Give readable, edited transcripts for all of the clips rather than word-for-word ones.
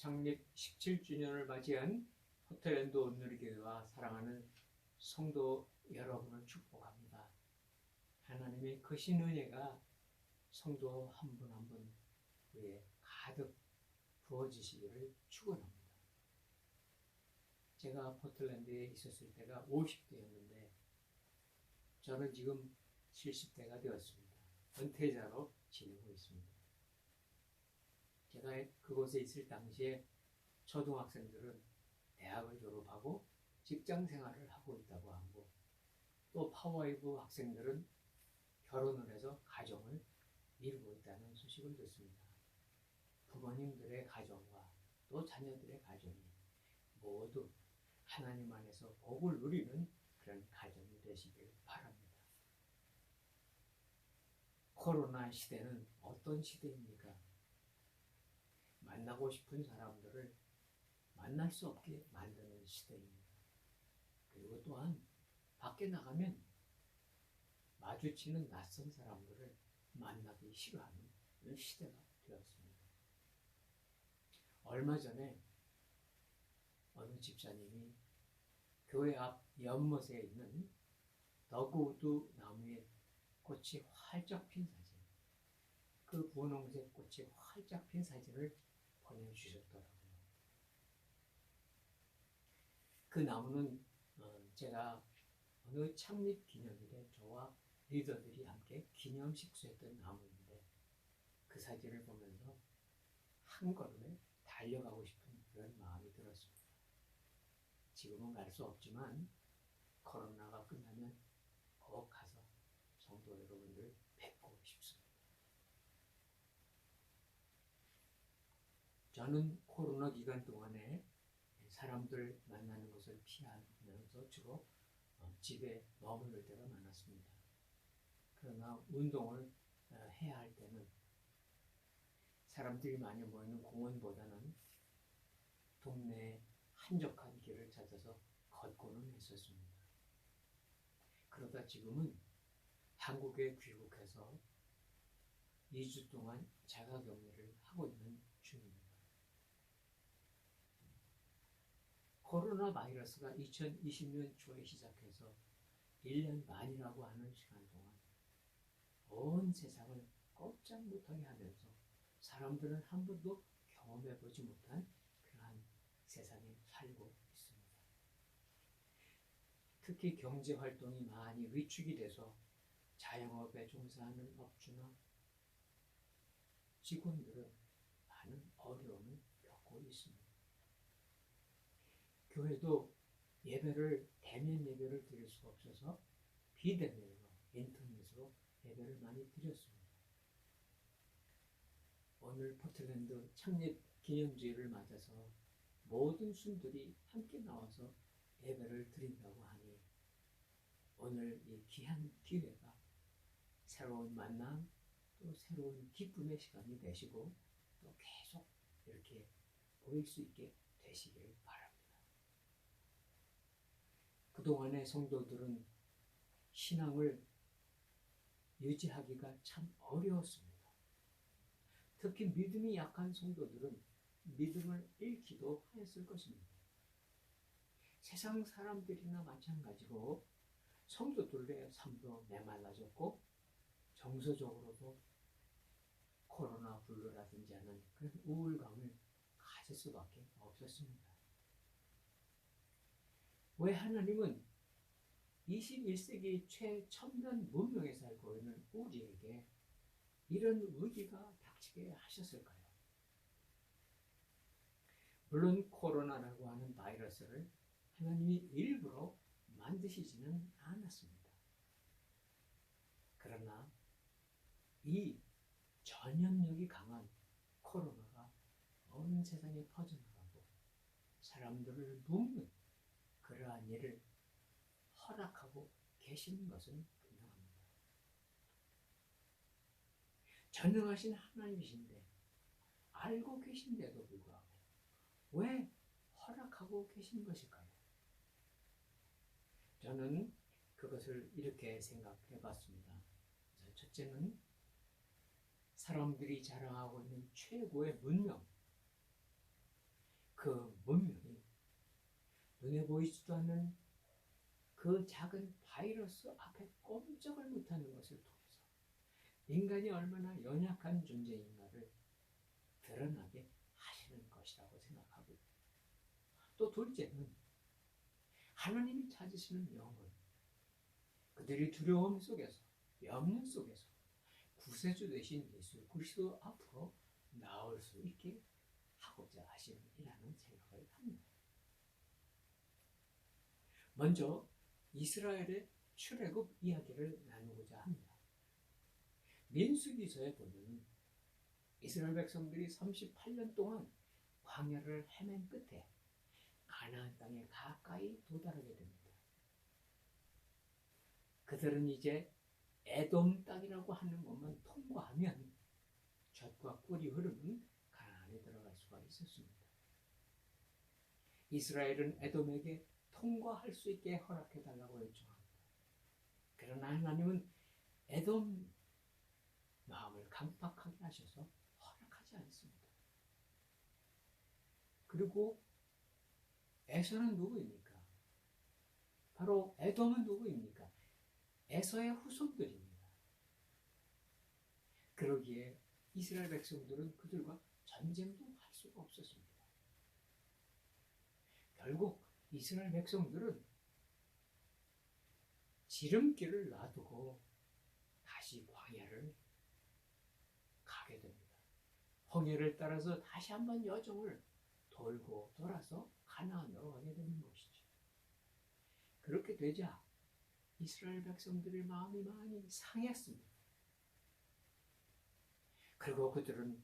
창립 17주년을 맞이한 포틀랜드 온누리교회와 사랑하는 성도 여러분을 축복합니다. 하나님의 크신 은혜가 성도 한 분 한 분 위에 가득 부어지시기를 축원합니다. 제가 포틀랜드에 있었을 때가 50대였는데 저는 지금 70대가 되었습니다. 은퇴자로 지내고 있습니다. 제가 그곳에 있을 당시에 초등학생들은 대학을 졸업하고 직장 생활을 하고 있다고 하고, 또 파워웨이브 학생들은 결혼을 해서 가정을 이루고 있다는 소식을 듣습니다. 부모님들의 가정과 또 자녀들의 가정이 모두 하나님 안에서 복을 누리는 그런 가정이 되시길 바랍니다. 코로나 시대는 어떤 시대입니까? 만나고 싶은 사람들을 만날 수 없게 만드는 시대입니다. 그리고 또한 밖에 나가면 마주치는 낯선 사람들을 만나기 싫어하는 그런 시대가 되었습니다. 얼마 전에 어느 집사님이 교회 앞 연못에 있는 더그우드 나무에 꽃이 활짝 핀 사진, 그 분홍색 꽃이 활짝 핀 사진을 보내주셨더라고요. 그 나무는 제가 어느 창립 기념일에 저와 리더들이 함께 기념 식수했던 나무인데, 그 사진을 보면서 한 걸음에 달려가고 싶은 그런 마음이 들었습니다. 지금은 갈 수 없지만 코로나가 끝나면 꼭 가서 성도 여러분들 뵙고 싶습니다. 저는 코로나 기간 동안에 사람들 만나는 것을 피하면서 주로 집에 머무를 때가 많았습니다. 그러나 운동을 해야 할 때는 사람들이 많이 모이는 공원보다는 동네의 한적한 길을 찾아서 걷고는 했었습니다. 그러다 지금은 한국에 귀국해서 2주 동안 자가격리를 하고 있는 중입니다. 코로나 바이러스가 2020년 초에 시작해서 1년 반이라고 하는 시간 동안 온 세상을 꼼짝 못하게 하면서 사람들은 한 번도 경험해보지 못한 그러한 세상에 살고 있습니다. 특히 경제활동이 많이 위축이 돼서 자영업에 종사하는 업주나 직원들은 많은 어려움을 겪고 있습니다. 교회도 예배를 대면 예배를 드릴 수가 없어서 비대면으로 인터넷으로 예배를 많이 드렸습니다. 오늘 포틀랜드 창립 기념주일을 맞아서 모든 순들이 함께 나와서 예배를 드린다고 하니 오늘 이 귀한 기회가 새로운 만남, 또 새로운 기쁨의 시간이 되시고 또 계속 이렇게 보일 수 있게 되시길 바랍니다. 그동안의 성도들은 신앙을 유지하기가 참 어려웠습니다. 특히 믿음이 약한 성도들은 믿음을 잃기도 하였을 것입니다. 세상 사람들이나 마찬가지로 성도들의 삶도 메말라졌고 정서적으로도 코로나 블루라든지 하는 그런 우울감을 가질 수밖에 없었습니다. 왜 하나님은 21세기 최첨단 문명에 살고 있는 우리에게 이런 위기가 닥치게 하셨을까요? 물론 코로나라고 하는 바이러스를 하나님이 일부러 만드시지는 않았습니다. 그러나 이 전염력이 강한 코로나가 온 세상에 퍼져나가고 사람들을 묶는 그러한 일을 허락하고 계시는 것은 분명합니다. 전능하신 하나님이신데 알고 계신데도 불구하고 왜 허락하고 계신 것일까요? 저는 그것을 이렇게 생각해 봤습니다. 첫째는 사람들이 자랑하고 있는 최고의 문명, 그 문명이 눈에 보이지도 않는 그 작은 바이러스 앞에 꼼짝을 못하는 것을 통해서 인간이 얼마나 연약한 존재인가를 드러나게 하시는 것이라고 생각하고요. 또 둘째는 하나님이 찾으시는 영혼, 그들이 두려움 속에서, 염려 속에서 구세주 되신 예수 그리스도 앞으로 나올 수 있게 하고자 하심이라는 생각을 합니다. 먼저 이스라엘의 출애굽 이야기를 나누고자 합니다. 민수기서에 보면 이스라엘 백성들이 38년 동안 광야를 헤맨 끝에 가나안 땅에 가까이 도달하게 됩니다. 그들은 이제 에돔 땅이라고 하는 것만 통과하면 젖과 꿀이 흐르는 가나안에 들어갈 수가 있었습니다. 이스라엘은 에돔에게 통과할 수 있게 허락해달라고 요청합니다. 그러나 하나님은 에돔 마음을 강팍하게 하셔서 허락하지 않습니다. 그리고 에서는 누구입니까? 바로 에돔은 누구입니까? 에서의 후손들입니다. 그러기에 이스라엘 백성들은 그들과 전쟁도 할 수가 없었습니다. 결국 이스라엘 백성들은 지름길을 놔두고 다시 광야를 가게 됩니다. 홍해를 따라서 다시 한번 여정을 돌고 돌아서 가나안으로 가게 되는 것이죠. 그렇게 되자 이스라엘 백성들의 마음이 많이 상했습니다. 그리고 그들은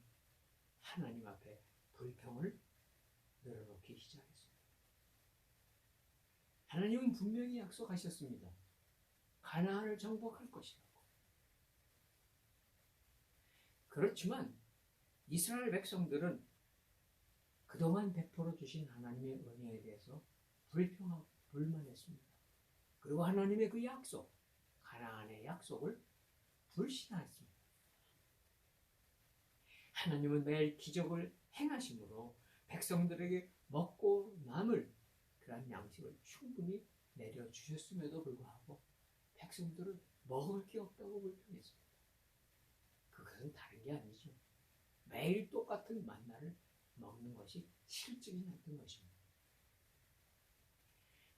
하나님 앞에 불평을 늘어놓기 시작했습니다. 하나님은 분명히 약속하셨습니다. 가나안을 정복할 것이라고. 그렇지만 이스라엘 백성들은 그동안 베풀어 주신 하나님의 은혜에 대해서 불평하고 불만했습니다. 그리고 하나님의 그 약속, 가나안의 약속을 불신하였습니다. 하나님은 매일 기적을 행하심으로 백성들에게 먹고 남을 그러한 양식을 충분히 내려주셨음에도 불구하고 백성들은 먹을 게 없다고 불평했습니다. 그것은 다른 게 아니죠. 매일 똑같은 만나를 먹는 것이 실증이 났던 것입니다.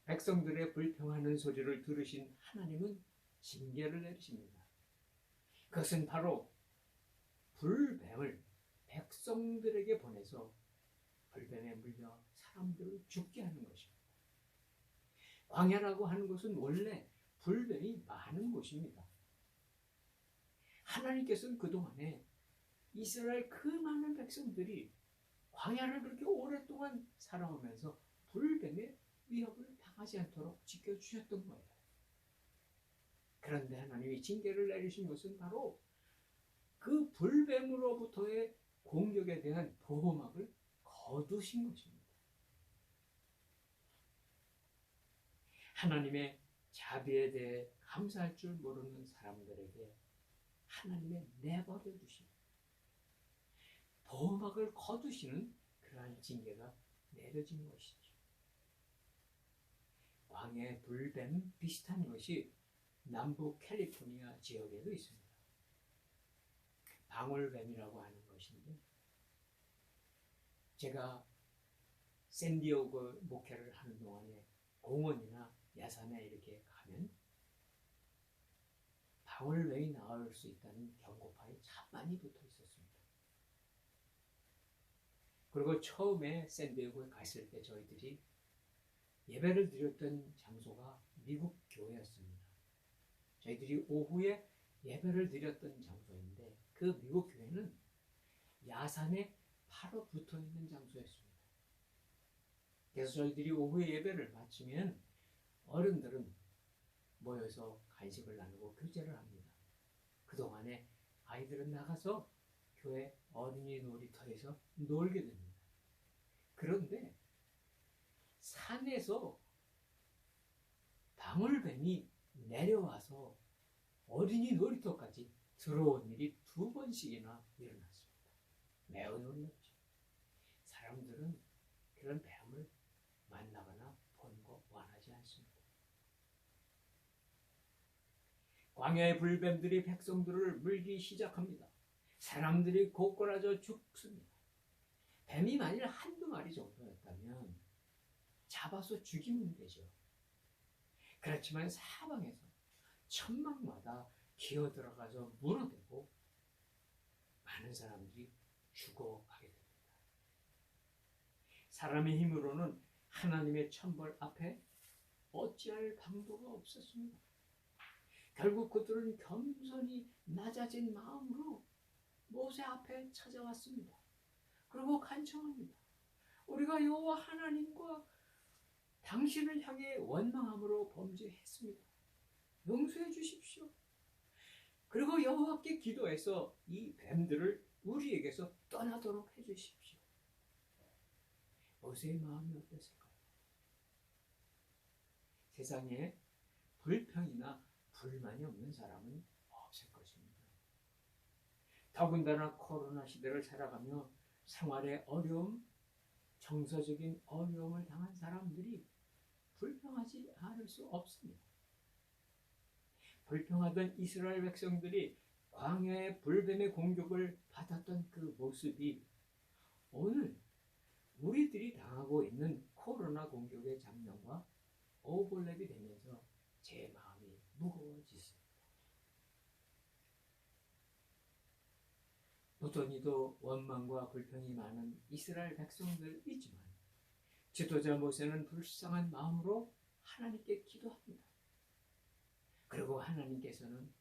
백성들의 불평하는 소리를 들으신 하나님은 징계를 내리십니다. 그것은 바로 불뱀을 백성들에게 보내서 불뱀에 물려 사람들을 죽게 하는 것입니다. 광야라고 하는 것은 원래 불뱀이 많은 곳입니다. 하나님께서는 그동안에 이스라엘 그 많은 백성들이 광야를 그렇게 오랫동안 살아오면서 불뱀의 위협을 당하지 않도록 지켜주셨던 거예요. 그런데 하나님이 징계를 내리신 것은 바로 그 불뱀으로부터의 공격에 대한 보호막을 거두신 것입니다. 하나님의 자비에 대해 감사할 줄 모르는 사람들에게 하나님의 내버려 두심, 보호막을 거두시는 그러한 징계가 내려진 것이죠. 광야의 불뱀 비슷한 것이 남부 캘리포니아 지역에도 있습니다. 방울뱀이라고 하는 것인데, 제가 샌디에고 목회를 하는 동안에 공원이나 야산에 이렇게 가면 방울뱀이 나올 수 있다는 경고판이 참 많이 붙어 있었습니다. 그리고 처음에 샌디에고에 갔을 때 저희들이 예배를 드렸던 장소가 미국 교회였습니다. 저희들이 오후에 예배를 드렸던 장소인데 그 미국 교회는 야산에 바로 붙어 있는 장소였습니다. 그래서 저희들이 오후에 예배를 마치면 어른들은 모여서 간식을 나누고 교제를 합니다. 그동안에 아이들은 나가서 교회 어린이 놀이터에서 놀게 됩니다. 그런데 산에서 방울뱀이 내려와서 어린이 놀이터까지 들어온 일이 2번씩이나 일어났습니다. 매우 놀랐죠. 사람들은 그런 뱀을 만나거나 보는 거 원하지 않습니다. 광야의 불뱀들이 백성들을 물기 시작합니다. 사람들이 고꾸라져 죽습니다. 뱀이 만일 한두 마리 정도였다면 잡아서 죽이면 되죠. 그렇지만 사방에서 천막마다 기어들어가서 물어대고 많은 사람들이 죽어가게 됩니다. 사람의 힘으로는 하나님의 천벌 앞에 어찌할 방도가 없었습니다. 결국 그들은 겸손히 낮아진 마음으로 모세 앞에 찾아왔습니다. 그리고 간청합니다. 우리가 여호와 하나님과 당신을 향해 원망함으로 범죄했습니다. 용서해 주십시오. 그리고 여호와께 기도해서 이 뱀들을 우리에게서 떠나도록 해주십시오. 모세의 마음이 어땠을까요? 세상에 불평이나 불만이 없는 사람은 없을 것입니다. 더군다나 코로나 시대를 살아가며 생활의 어려움, 정서적인 어려움을 당한 사람들이 불평하지 않을 수 없습니다. 불평하던 이스라엘 백성들이 광야의 불뱀의 공격을 받았던 그 모습이 오늘 우리들이 당하고 있는 코로나 공격의 장면과 오버랩이 되면서 제 마음이 무거워지습니다. 무더니도 원망과 불평이 많은 이스라엘 백성들이지만 지도자 모세는 불쌍한 마음으로 하나님께 기도합니다. 그리고 하나님께서는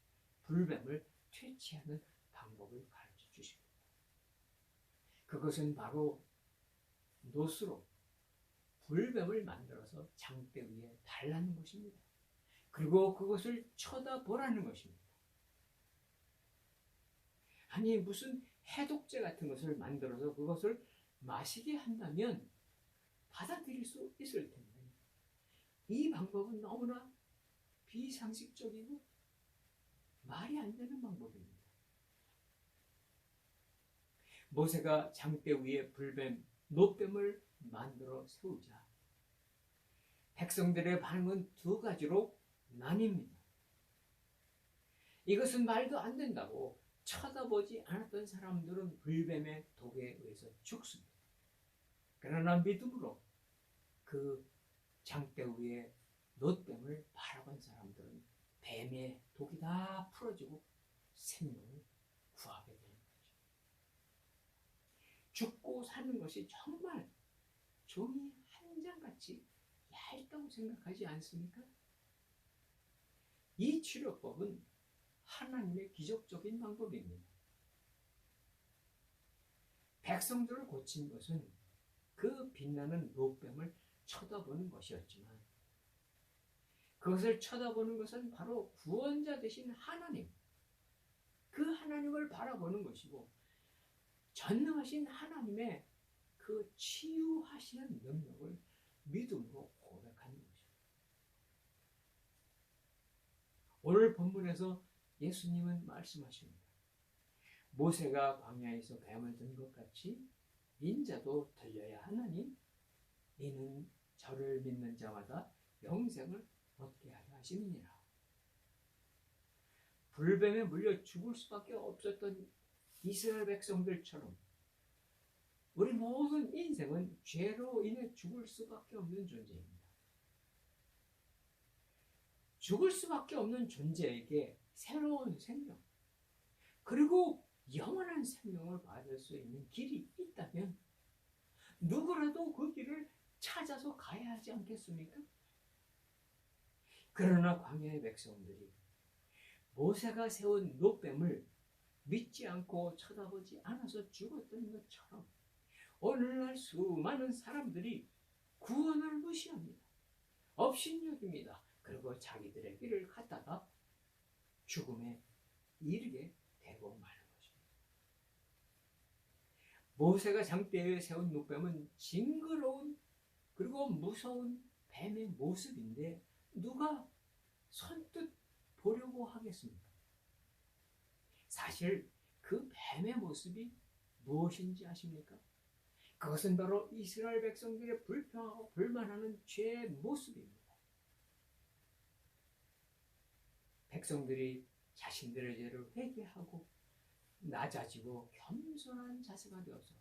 불뱀을 퇴치하는 방법을 가르쳐 주십니다. 그것은 바로 놋으로 불뱀을 만들어서 장대 위에 달라는 것입니다. 그리고 그것을 쳐다보라는 것입니다. 아니 무슨 해독제 같은 것을 만들어서 그것을 마시게 한다면 받아들일 수 있을 텐데 이 방법은 너무나 비상식적이고 말이 안 되는 방법입니다. 모세가 장대 위에 불뱀, 놋뱀을 만들어 세우자 백성들의 반응은 두 가지로 나뉩니다. 이것은 말도 안 된다고 쳐다보지 않았던 사람들은 불뱀의 독에 의해서 죽습니다. 그러나 믿음으로 그 장대 위에 놋뱀을 바라본 사람들은 뱀의 독이 다 풀어지고 생명을 구하게 되는 거죠. 죽고 사는 것이 정말 종이 한 장같이 얇다고 생각하지 않습니까? 이 치료법은 하나님의 기적적인 방법입니다. 백성들을 고친 것은 그 빛나는 놋뱀을 쳐다보는 것이었지만 그것을 쳐다보는 것은 바로 구원자 되신 하나님, 그 하나님을 바라보는 것이고 전능하신 하나님의 그 치유하시는 능력을 믿음으로 고백하는 것입니다. 오늘 본문에서 예수님은 말씀하십니다. 모세가 광야에서 뱀을 든 것 같이 인자도 들려야 하나니 이는 저를 믿는 자마다 영생을 얻게 하려 하심이니라. 불뱀에 물려 죽을 수밖에 없었던 이스라엘 백성들처럼 우리 모든 인생은 죄로 인해 죽을 수밖에 없는 존재입니다. 죽을 수밖에 없는 존재에게 새로운 생명 그리고 영원한 생명을 받을 수 있는 길이 있다면 누구라도 그 길을 찾아서 가야 하지 않겠습니까? 그러나 광야의 백성들이 모세가 세운 놋뱀을 믿지 않고 쳐다보지 않아서 죽었던 것처럼 오늘날 수많은 사람들이 구원을 무시합니다. 업신여깁니다. 그리고 자기들의 길을 갖다가 죽음에 이르게 되고 마는 것입니다. 모세가 장대에 세운 놋뱀은 징그러운 그리고 무서운 뱀의 모습인데 누가 선뜻 보려고 하겠습니까? 사실 그 뱀의 모습이 무엇인지 아십니까? 그것은 바로 이스라엘 백성들의 불평하고 불만하는 죄의 모습입니다. 백성들이 자신들의 죄를 회개하고 낮아지고 겸손한 자세가 되어서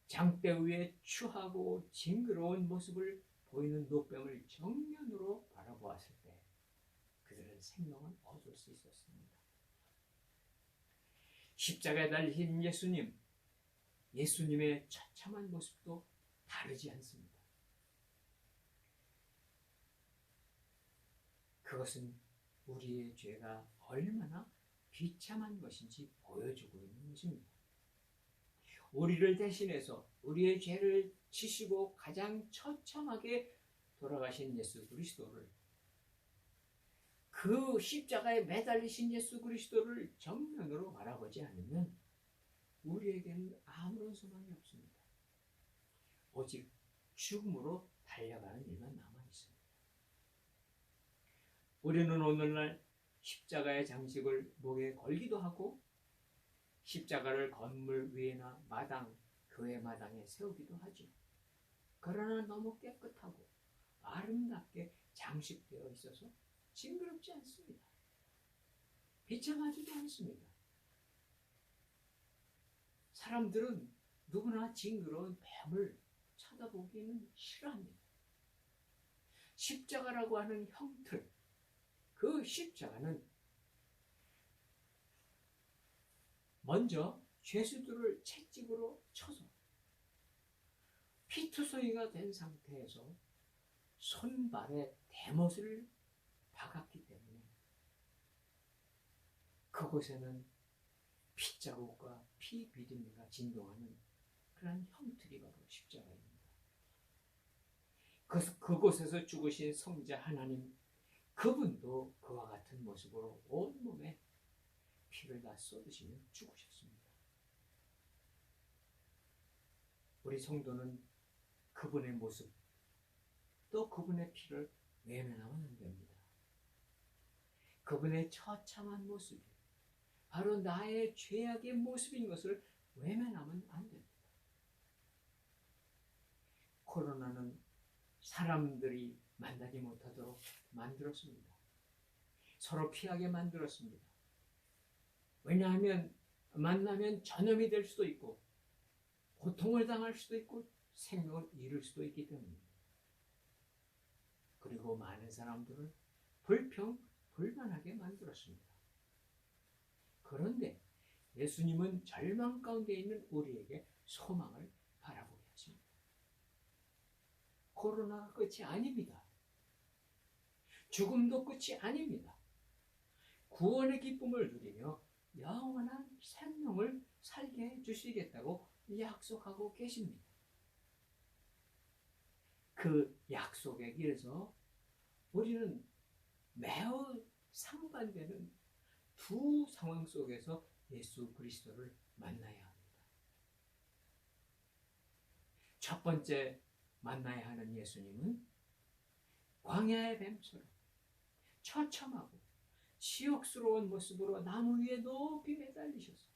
장대 위에 추하고 징그러운 모습을 보이는 노뱀을 정면으로 바라보았을 때 그들은 생명을 얻을 수 있었습니다. 십자가에 달리신 예수님의 처참한 모습도 다르지 않습니다. 그것은 우리의 죄가 얼마나 비참한 것인지 보여주고 있는 것입니다. 우리를 대신해서 우리의 죄를 지시고 가장 처참하게 돌아가신 예수 그리스도를, 그 십자가에 매달리신 예수 그리스도를 정면으로 바라보지 않으면 우리에게는 아무런 소망이 없습니다. 오직 죽음으로 달려가는 일만 남아 있습니다. 우리는 오늘날 십자가의 장식을 목에 걸기도 하고 십자가를 건물 위에나 마당, 교회 마당에 세우기도 하죠. 그러나 너무 깨끗하고 아름답게 장식되어 있어서 징그럽지 않습니다. 비참하지도 않습니다. 사람들은 누구나 징그러운 뱀을 쳐다보기는 싫어합니다. 십자가라고 하는 형틀, 그 십자가는 먼저 죄수들을 채찍으로 쳐서 피투성이가 된 상태에서 손발에 대못을 박았기 때문에 그곳에는 핏자국과 피 비린내가 진동하는 그런 형틀이 바로 십자가입니다. 그곳에서 죽으신 성자 하나님, 그분도 그와 같은 모습으로 온몸에 피를 다 쏟으시며 죽으셨습니다. 우리 성도는 그분의 모습, 또 그분의 피를 외면하면 안 됩니다. 그분의 처참한 모습이 바로 나의 죄악의 모습인 것을 외면하면 안 됩니다. 코로나는 사람들이 만나지 못하도록 만들었습니다. 서로 피하게 만들었습니다. 왜냐하면 만나면 전염이 될 수도 있고 고통을 당할 수도 있고 생명을 잃을 수도 있기 때문입니다. 그리고 많은 사람들을 불평불만하게 만들었습니다. 그런데 예수님은 절망 가운데 있는 우리에게 소망을 바라보게 하십니다. 코로나가 끝이 아닙니다. 죽음도 끝이 아닙니다. 구원의 기쁨을 누리며 영원한 생명을 살게 해주시겠다고 약속하고 계십니다. 그 약속의 길에서 우리는 매우 상반되는 두 상황 속에서 예수 그리스도를 만나야 합니다. 첫 번째 만나야 하는 예수님은 광야의 뱀처럼 처참하고 치욕스러운 모습으로 나무 위에 높이 매달리셔서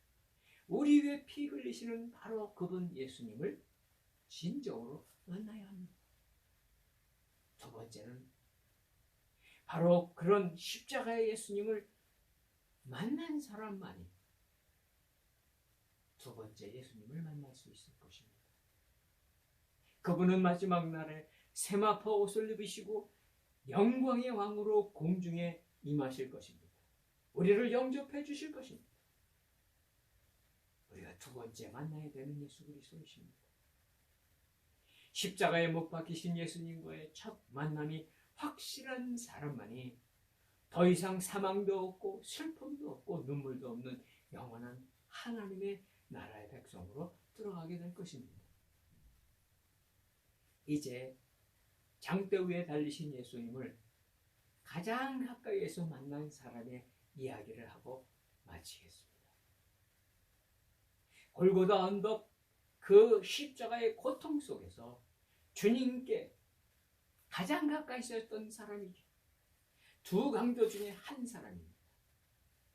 우리 위에 피 흘리시는 바로 그분 예수님을 진정으로 만나야 합니다. 두 번째는 바로 그런 십자가의 예수님을 만난 사람만이 두 번째 예수님을 만날 수 있을 것입니다. 그분은 마지막 날에 세마포 옷을 입으시고 영광의 왕으로 공중에 임하실 것입니다. 우리를 영접해 주실 것입니다. 우리가 두 번째 만나야 되는 예수 그리스도이십니다. 십자가에 못 박히신 예수님과의 첫 만남이 확실한 사람만이 더 이상 사망도 없고 슬픔도 없고 눈물도 없는 영원한 하나님의 나라의 백성으로 들어가게 될 것입니다. 이제 장대 위에 달리신 예수님을 가장 가까이에서 만난 사람의 이야기를 하고 마치겠습니다. 골고다 언덕 그 십자가의 고통 속에서 주님께 가장 가까이 있었던 사람이죠. 두 강도 중에 한 사람입니다.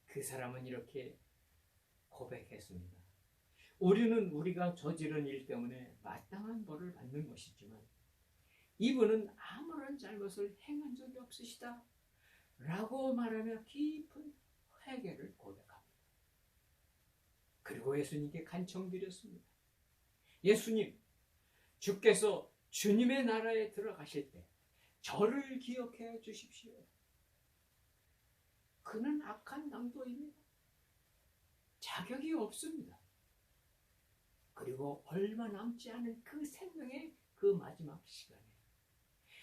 그 사람은 이렇게 고백했습니다. 우리는 우리가 저지른 일 때문에 마땅한 벌을 받는 것이지만 이분은 아무런 잘못을 행한 적이 없으시다 라고 말하며 깊은 회개를 고백합니다. 그리고 예수님께 간청드렸습니다. 예수님, 주께서 주님의 나라에 들어가실 때 저를 기억해 주십시오. 그는 악한 강도입니다. 자격이 없습니다. 그리고 얼마 남지 않은 그 생명의 그 마지막 시간에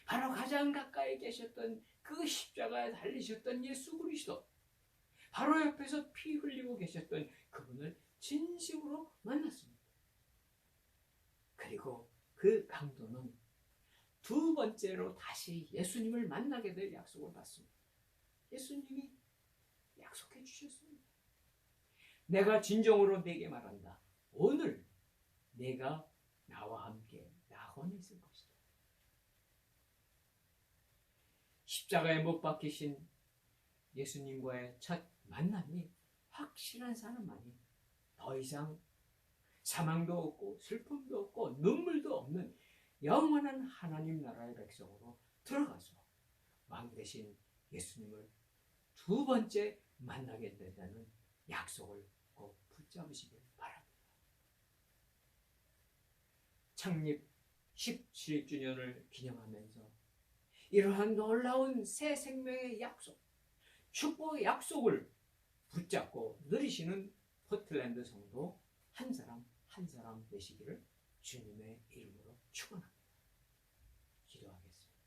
바로 가장 가까이 계셨던 그 십자가에 달리셨던 예수 그리스도, 바로 옆에서 피 흘리고 계셨던 그분을 진심으로 만났습니다. 그리고 그 강도는 두 번째로 다시 예수님을 만나게 될 약속을 받습니다. 예수님이 약속해 주셨습니다. 내가 진정으로 네게 말한다. 오늘 네가 나와 함께 낙원에 있을 것이다. 십자가에 못 박히신 예수님과의 첫 만남이 확실한 사람만이 더 이상 사망도 없고 슬픔도 없고 눈물도 없는 영원한 하나님 나라의 백성으로 들어가서 왕 대신 예수님을 두 번째 만나게 된다는 약속을 꼭 붙잡으시길 바랍니다. 창립 17주년을 기념하면서 이러한 놀라운 새 생명의 약속, 축복의 약속을 붙잡고 누리시는 포틀랜드 성도 한 사람 한 사람 되시기를 주님의 이름으로 축원합니다. 기도하겠습니다.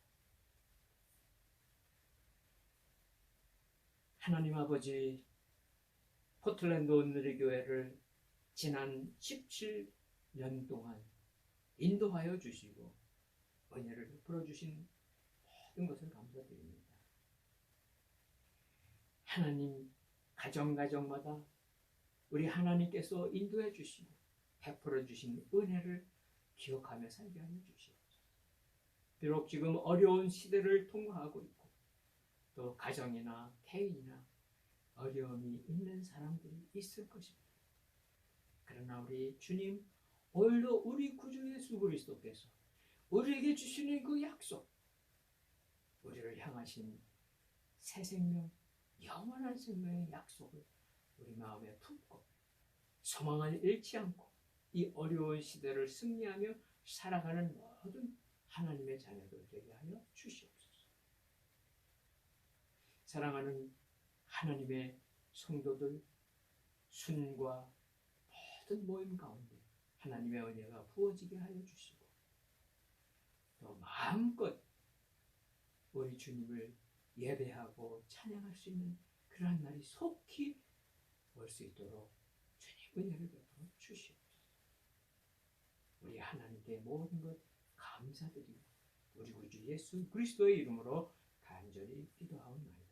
하나님 아버지, 포틀랜드 온누리교회를 지난 17년 동안 인도하여 주시고 은혜를 베풀어 주신 모든 것을 감사드립니다. 하나님, 가정마다 우리 하나님께서 인도해 주시고 베풀어 주신 은혜를 기억하며 살게 하여 주시옵소서. 비록 지금 어려운 시대를 통과하고 있고 또 가정이나 개인이나 어려움이 있는 사람들이 있을 것입니다. 그러나 우리 주님, 오늘도 우리 구주 예수 그리스도께서 우리에게 주시는 그 약속, 우리를 향하신 새 생명, 영원한 생명의 약속을 우리 마음에 품고 소망을 잃지 않고 이 어려운 시대를 승리하며 살아가는 모든 하나님의 자녀들 되게 하여 주시옵소서. 사랑하는 하나님의 성도들, 순과 모든 모임 가운데 하나님의 은혜가 부어지게 하여 주시고 또 마음껏 우리 주님을 예배하고 찬양할 수 있는 그러한 날이 속히 올 수 있도록 주님 은혜를 베풀어 주시옵소서. 우리 하나님께 모든 것 감사드리고 우리 구주 예수 그리스도의 이름으로 간절히 기도하옵나이다.